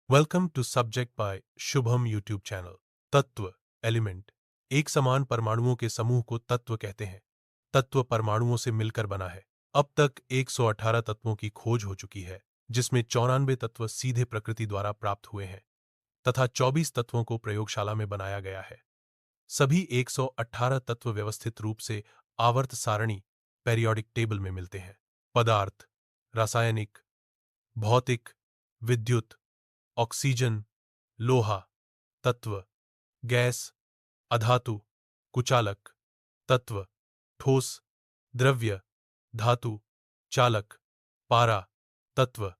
Welcome to subject by Shubham YouTube channel. तत्व element एक समान परमाणुओं के समूह को तत्व कहते हैं। तत्व परमाणुओं से मिलकर बना है। अब तक 118 तत्वों की खोज हो चुकी है, जिसमें 94 तत्व सीधे प्रकृति द्वारा प्राप्त हुए हैं तथा 24 तत्वों को प्रयोगशाला में बनाया गया है। सभी 118 तत्व व्यवस्थित रूप से आवर्त सारणी पेरियोडिक टेबल में मिलते हैं। पदार्थ, रासायनिक, भौतिक, विद्युत, ऑक्सीजन, लोहा, तत्व, गैस, अधातु, कुचालक, तत्व, ठोस, द्रव्य, धातु, चालक, पारा, तत्व,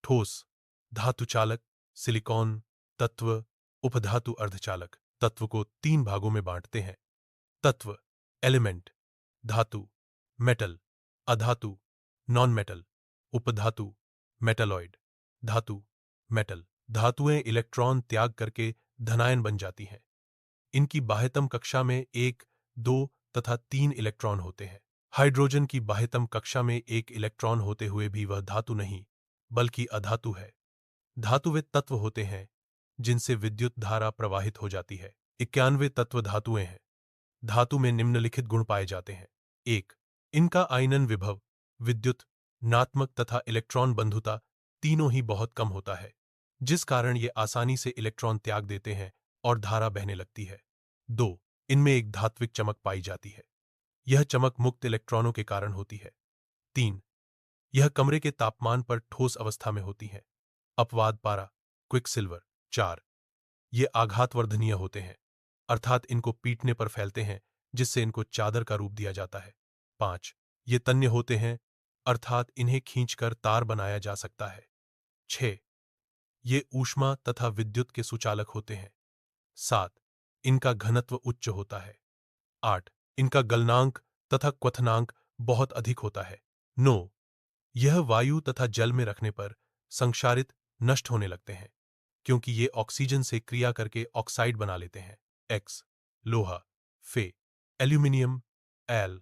ठोस, धातु चालक, सिलिकॉन, तत्व, उपधातु अर्धचालक। तत्व को 3 भागों में बांटते हैं। तत्व एलिमेंट, धातु, मेटल, अधातु, नॉन मेटल, उपधातु, मेटलॉइड, धातु, मेटल। धातुएं इलेक्ट्रॉन त्याग करके धनायन बन जाती हैं। इनकी बाह्यतम कक्षा में 1, 2 तथा 3 इलेक्ट्रॉन होते हैं। हाइड्रोजन की बाह्यतम कक्षा में 1 इलेक्ट्रॉन होते हुए भी वह धातु नहीं, बल्कि अधातु है। धातु वे तत्व होते हैं जिनसे विद्युत धारा प्रवाहित हो जाती है। 91 तत्व धातुएं हैं। धातु में निम्नलिखित गुण पाए जाते हैं। 1. इनका आयनन विभव, विद्युत, नात्मक तथा इलेक्ट्रॉन बंधुता तीनों ही बहुत कम होता है, जिस कारण ये आसानी से इलेक्ट्रॉन त्याग देते हैं और धारा बहने लगती है। 2. इनमें एक धात्विक चमक पाई जाती है। यह चमक मुक्त इलेक्ट्रॉनों के कारण होती है। 3. यह कमरे के तापमान पर ठोस अवस्था में होती है। अपवाद पारा, क्विकसिल्वर। 4. ये आघातवर्धनीय होते हैं, अर्थात इनको पीटने पर फैलते हैं, जिससे इनको चादर का रूप दिया जाता है। 5. ये तन्य होते हैं, अर्थात इन्हें खींचकर तार बनाया जा सकता है। 6. ये ऊष्मा तथा विद्युत के सुचालक होते हैं। 7. इनका घनत्व उच्च होता है। 8. इनका गलनांक तथा क्वथनांक बहुत अधिक होता है। 9. यह वायु तथा जल में रखने पर संक्षारित, नष्ट होने लगते हैं, क्योंकि ये ऑक्सीजन से क्रिया करके ऑक्साइड बना लेते हैं। एक्स, लोहा, फे, एल्यूमिनियम, एल,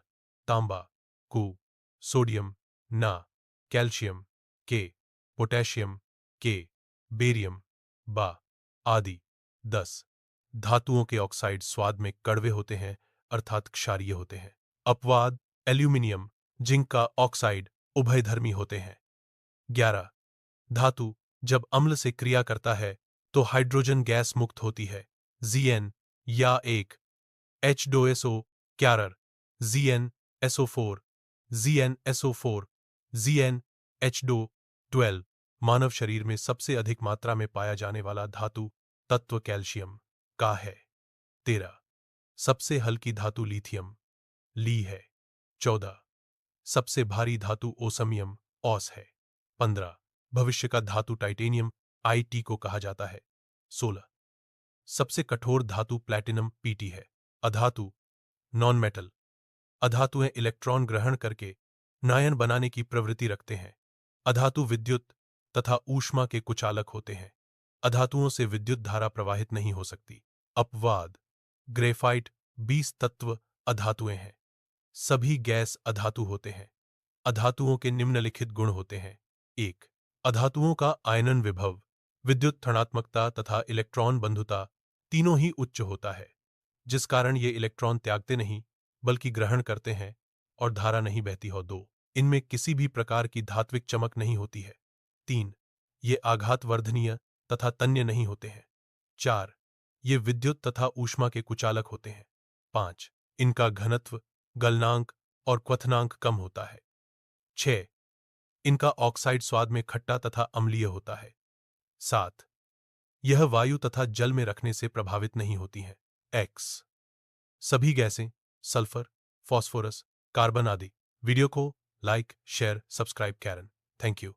तांबा, कु, सोडियम, ना, कैल्शियम, के, पोटेशियम, के, बेरियम, बा, आदि। 10. धातुओं के ऑक्साइड स्वाद में कड़वे होते हैं, अर्थात क्षारीय होते हैं। अपवाद एल्यूमिनियम, जिंक का ऑक्साइड उभयधर्मी होते हैं। 11. धातु जब अम्ल से क्रिया करता है तो हाइड्रोजन गैस मुक्त होती है, Zn या 1 H2SO क्यारर, ZnSO4, ZnSO4, ZnH212। मानव शरीर में सबसे अधिक मात्रा में पाया जाने वाला धातु तत्व कैल्शियम का है। 13. सबसे हल्की धातु लिथियम, ली है। 14. सबसे भारी धातु ओसमियम, ऑस है। 15. भविष्य का धातु टाइटेनियम, IT को कहा जाता है। 16. सबसे कठोर धातु प्लैटिनम, PT है। अधातु नॉन मेटल। अधातुएं इलेक्ट्रॉन ग्रहण करके नायन बनाने की प्रवृत्ति रखते हैं। अधातु विद्युत तथा ऊष्मा के कुचालक होते हैं। अधातुओं से विद्युत धारा प्रवाहित नहीं हो सकती। अपवाद ग्रेफाइट 20 तत्व अधातुएं हैं। सभी गैस अधातु होते हैं। अधातुओं के निम्नलिखित गुण होते हैं। 1. अधातुओं का आयनन विभव, विद्युत धनात्मकता तथा इलेक्ट्रॉन बंधुता तीनों ही उच्च होता है, जिस कारण ये इलेक्ट्रॉन त्यागते नहीं, बल्कि ग्रहण करते हैं और धारा नहीं बहती हो। 2. इनमें किसी भी प्रकार की धात्विक चमक नहीं होती है। 3. ये आघातवर्धनीय तथा तन्य नहीं होते हैं। 4. ये विद्युत तथा ऊष्मा के कुचालक होते हैं। 5. इनका घनत्व, गलनांक और क्वथनांक कम होता है। 6. इनका ऑक्साइड स्वाद में खट्टा तथा अम्लीय होता है। 7. यह वायु तथा जल में रखने से प्रभावित नहीं होती हैं। एक्स, सभी गैसें, सल्फर, फॉस्फोरस, कार्बन आदि। वीडियो को लाइक, शेयर, सब्सक्राइब करें। Thank you.